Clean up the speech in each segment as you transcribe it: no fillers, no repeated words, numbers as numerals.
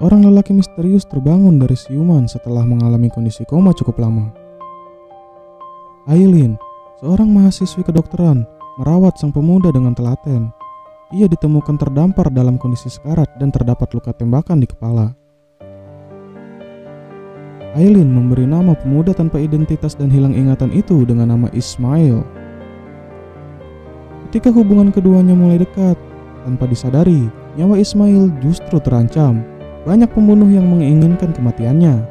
seorang lelaki misterius terbangun dari siuman setelah mengalami kondisi koma cukup lama. Aileen, seorang mahasiswi kedokteran, merawat sang pemuda dengan telaten. Ia ditemukan terdampar dalam kondisi sekarat dan terdapat luka tembakan di kepala. Aileen memberi nama pemuda tanpa identitas dan hilang ingatan itu dengan nama Ismail. Ketika hubungan keduanya mulai dekat, tanpa disadari, nyawa Ismail justru terancam. Banyak pembunuh yang menginginkan kematiannya.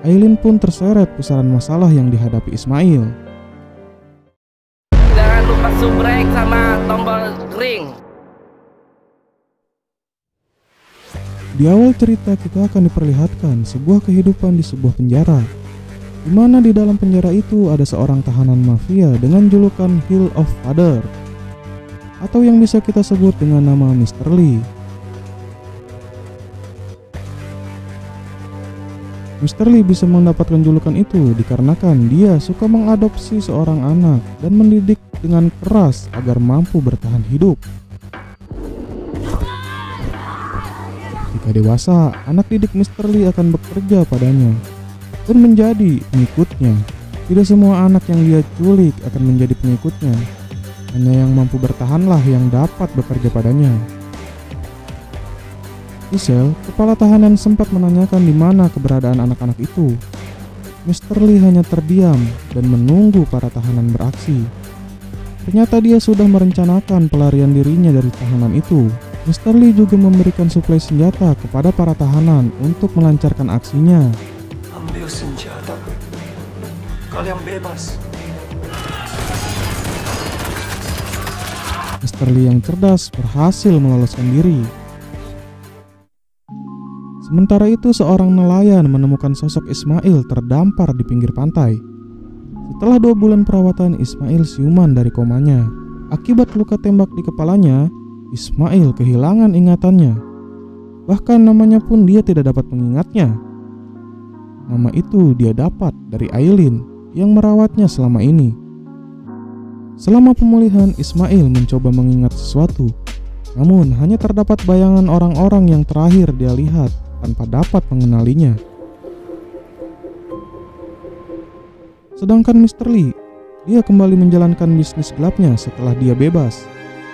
Aileen pun terseret pusaran masalah yang dihadapi Ismail. Jangan lupa subrek sama tombol ring. Di awal cerita kita akan diperlihatkan sebuah kehidupan di sebuah penjara, di mana di dalam penjara itu ada seorang tahanan mafia dengan julukan Hill of Father, atau yang bisa kita sebut dengan nama Mr. Lee. Mr. Lee bisa mendapatkan julukan itu dikarenakan dia suka mengadopsi seorang anak dan mendidik dengan keras agar mampu bertahan hidup. Ketika dewasa, anak didik Mr. Lee akan bekerja padanya dan menjadi pengikutnya. Tidak semua anak yang dia culik akan menjadi pengikutnya. Hanya yang mampu bertahanlah yang dapat bekerja padanya. Isel, kepala tahanan, sempat menanyakan di mana keberadaan anak-anak itu. Mr. Lee hanya terdiam dan menunggu para tahanan beraksi. Ternyata dia sudah merencanakan pelarian dirinya dari tahanan itu. Mr. Lee juga memberikan suplai senjata kepada para tahanan untuk melancarkan aksinya. Ambil senjata, kalian bebas. Mr. Lee yang cerdas berhasil meloloskan diri. Sementara itu seorang nelayan menemukan sosok Ismail terdampar di pinggir pantai. Setelah 2 bulan perawatan, Ismail siuman dari komanya. Akibat luka tembak di kepalanya, Ismail kehilangan ingatannya. Bahkan namanya pun dia tidak dapat mengingatnya. Nama itu dia dapat dari Aileen yang merawatnya selama ini. Selama pemulihan, Ismail mencoba mengingat sesuatu. Namun hanya terdapat bayangan orang-orang yang terakhir dia lihat tanpa dapat mengenalinya. Sedangkan Mr. Lee, dia kembali menjalankan bisnis gelapnya setelah dia bebas.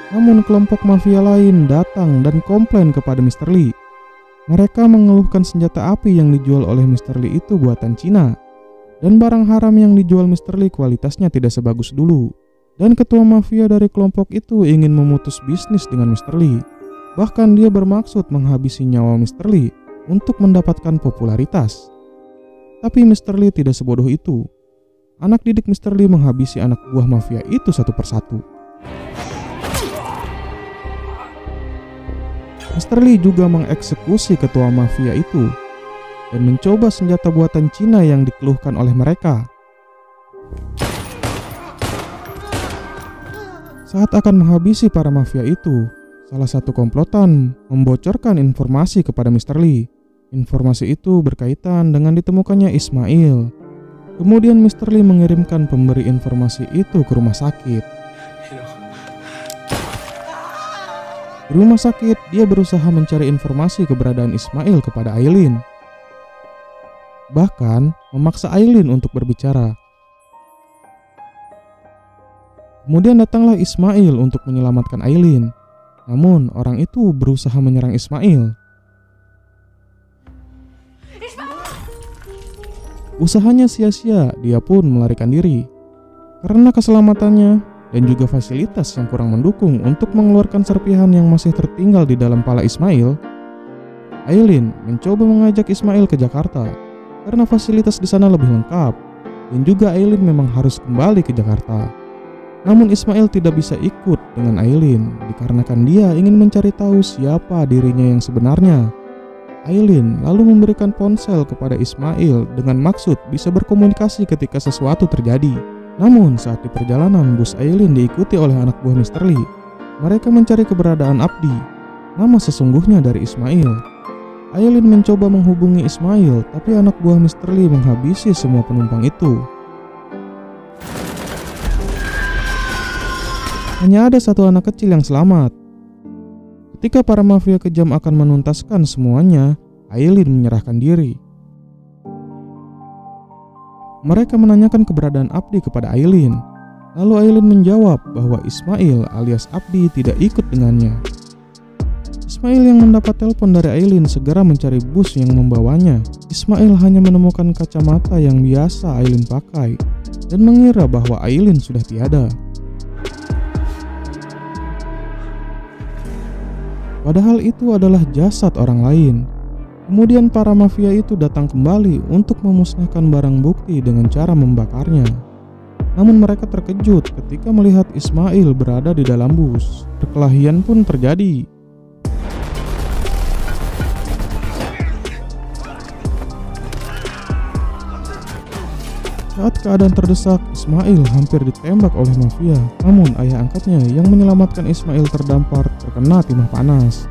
Namun kelompok mafia lain datang dan komplain kepada Mr. Lee. Mereka mengeluhkan senjata api yang dijual oleh Mr. Lee itu buatan Cina, dan barang haram yang dijual Mr. Lee kualitasnya tidak sebagus dulu. Dan ketua mafia dari kelompok itu ingin memutus bisnis dengan Mr. Lee. Bahkan dia bermaksud menghabisi nyawa Mr. Lee untuk mendapatkan popularitas. Tapi Mr. Lee tidak sebodoh itu. Anak didik Mr. Lee menghabisi anak buah mafia itu satu persatu. Mr. Lee juga mengeksekusi ketua mafia itu dan mencoba senjata buatan Cina yang dikeluhkan oleh mereka. Saat akan menghabisi para mafia itu, salah satu komplotan membocorkan informasi kepada Mr. Lee. Informasi itu berkaitan dengan ditemukannya Ismail. Kemudian Mr. Lee mengirimkan pemberi informasi itu ke rumah sakit. Di rumah sakit, dia berusaha mencari informasi keberadaan Ismail kepada Aileen. Bahkan memaksa Aileen untuk berbicara. Kemudian datanglah Ismail untuk menyelamatkan Aileen. Namun orang itu berusaha menyerang Ismail. Usahanya sia-sia, dia pun melarikan diri. Karena keselamatannya dan juga fasilitas yang kurang mendukung untuk mengeluarkan serpihan yang masih tertinggal di dalam pala Ismail, Aileen mencoba mengajak Ismail ke Jakarta karena fasilitas di sana lebih lengkap, dan juga Aileen memang harus kembali ke Jakarta. Namun Ismail tidak bisa ikut dengan Aileen dikarenakan dia ingin mencari tahu siapa dirinya yang sebenarnya. Aileen lalu memberikan ponsel kepada Ismail dengan maksud bisa berkomunikasi ketika sesuatu terjadi. Namun saat di perjalanan, bus Aileen diikuti oleh anak buah Mr. Lee. Mereka mencari keberadaan Abdi, nama sesungguhnya dari Ismail. Aileen mencoba menghubungi Ismail, tapi anak buah Mr. Lee menghabisi semua penumpang itu. Hanya ada satu anak kecil yang selamat. Ketika para mafia kejam akan menuntaskan semuanya, Aileen menyerahkan diri. Mereka menanyakan keberadaan Abdi kepada Aileen. Lalu Aileen menjawab bahwa Ismail alias Abdi tidak ikut dengannya. Ismail yang mendapat telepon dari Aileen segera mencari bus yang membawanya. Ismail hanya menemukan kacamata yang biasa Aileen pakai dan mengira bahwa Aileen sudah tiada. Padahal itu adalah jasad orang lain. Kemudian para mafia itu datang kembali untuk memusnahkan barang bukti dengan cara membakarnya. Namun mereka terkejut ketika melihat Ismail berada di dalam bus. Perkelahian pun terjadi. Saat keadaan terdesak, Ismail hampir ditembak oleh mafia. Namun ayah angkatnya yang menyelamatkan Ismail terdampar terkena timah panas.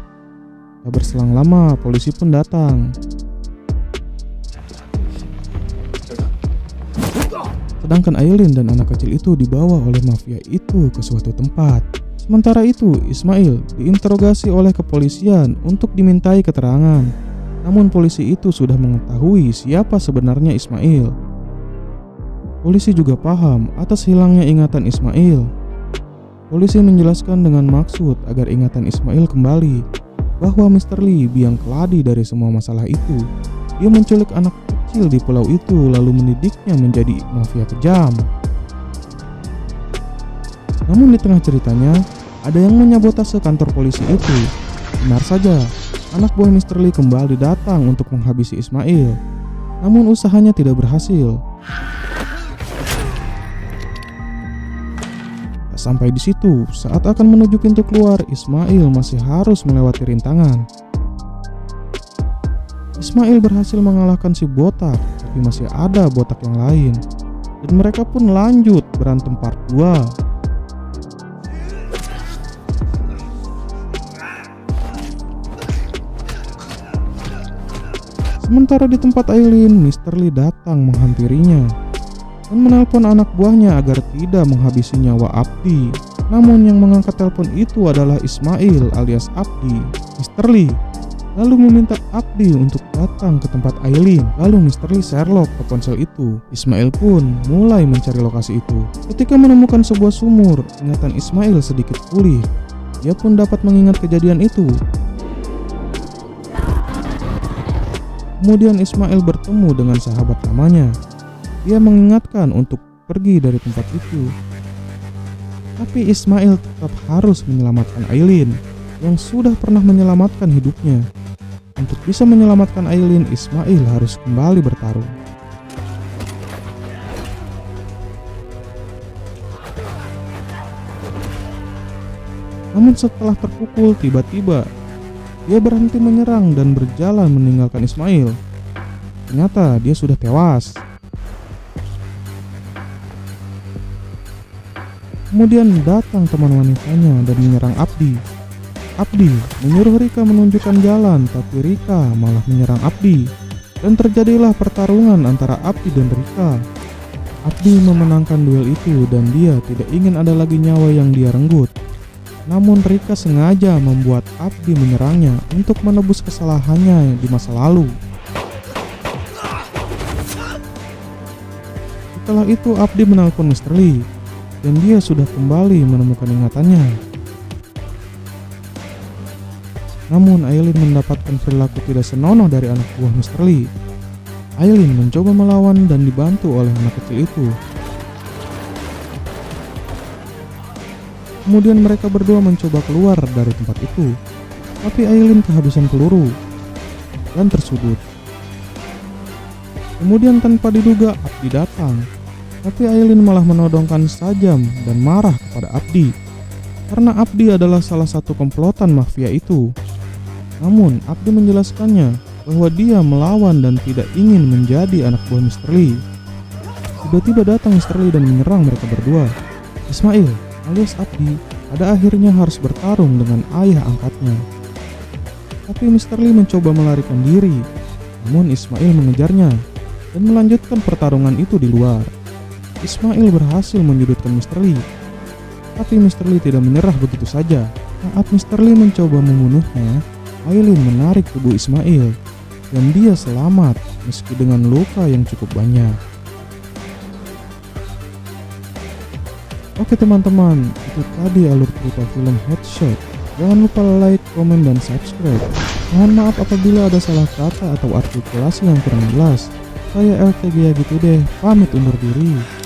Tak berselang lama, polisi pun datang. Sedangkan Aileen dan anak kecil itu dibawa oleh mafia itu ke suatu tempat. Sementara itu, Ismail diinterogasi oleh kepolisian untuk dimintai keterangan. Namun polisi itu sudah mengetahui siapa sebenarnya Ismail. Polisi juga paham atas hilangnya ingatan Ismail. Polisi menjelaskan dengan maksud agar ingatan Ismail kembali, bahwa Mr. Lee biang keladi dari semua masalah itu. Dia menculik anak kecil di pulau itu lalu mendidiknya menjadi mafia kejam. Namun di tengah ceritanya, ada yang menyabotase kantor polisi itu. Benar saja, anak buah Mr. Lee kembali datang untuk menghabisi Ismail. Namun usahanya tidak berhasil. Tak sampai di situ, saat akan menuju pintu keluar, Ismail masih harus melewati rintangan. Ismail berhasil mengalahkan si botak, tapi masih ada botak yang lain. Dan mereka pun lanjut berantem part 2. Sementara di tempat Aileen, Mr. Lee datang menghampirinya dan menelpon anak buahnya agar tidak menghabisi nyawa Abdi. Namun yang mengangkat telepon itu adalah Ismail alias Abdi. Mr. Lee lalu meminta Abdi untuk datang ke tempat Aileen. Lalu Mr. Lee Sherlock ke ponsel itu. Ismail pun mulai mencari lokasi itu. Ketika menemukan sebuah sumur, ingatan Ismail sedikit pulih. Dia pun dapat mengingat kejadian itu. Kemudian Ismail bertemu dengan sahabat lamanya. Dia mengingatkan untuk pergi dari tempat itu. Tapi Ismail tetap harus menyelamatkan Aileen yang sudah pernah menyelamatkan hidupnya. Untuk bisa menyelamatkan Aileen, Ismail harus kembali bertarung. Namun setelah terpukul, tiba-tiba dia berhenti menyerang dan berjalan meninggalkan Ismail. Ternyata dia sudah tewas. Kemudian datang teman wanitanya dan menyerang Abdi. Abdi menyuruh Rika menunjukkan jalan, tapi Rika malah menyerang Abdi. Dan terjadilah pertarungan antara Abdi dan Rika. Abdi memenangkan duel itu dan dia tidak ingin ada lagi nyawa yang dia renggut. Namun Rika sengaja membuat Abdi menyerangnya untuk menebus kesalahannya di masa lalu. Setelah itu Abdi menelpon Mr. Lee dan dia sudah kembali menemukan ingatannya. Namun Aileen mendapatkan perilaku tidak senonoh dari anak buah Mr. Lee. Aileen mencoba melawan dan dibantu oleh anak kecil itu. Kemudian mereka berdua mencoba keluar dari tempat itu. Tapi Aileen kehabisan peluru dan tersudut. Kemudian tanpa diduga Abdi datang. Tapi Aileen malah menodongkan sajam dan marah kepada Abdi. Karena Abdi adalah salah satu komplotan mafia itu. Namun Abdi menjelaskannya bahwa dia melawan dan tidak ingin menjadi anak buah Mr. Lee. Tiba-tiba datang Mr. Lee dan menyerang mereka berdua. Ismail alias Abdi pada akhirnya harus bertarung dengan ayah angkatnya. Tapi Mr. Lee mencoba melarikan diri. Namun Ismail mengejarnya dan melanjutkan pertarungan itu di luar. Ismail berhasil menyudutkan Mr. Lee. Tapi Mr. Lee tidak menyerah begitu saja. Saat Mr. Lee mencoba membunuhnya, Aileen menarik tubuh Ismail dan dia selamat meski dengan luka yang cukup banyak. Oke teman-teman, itu tadi alur cerita film Headshot. Jangan lupa like, komen, dan subscribe. Mohon maaf apabila ada salah kata atau artikulasi yang kurang jelas. Saya LTG ya gitu deh, pamit undur diri.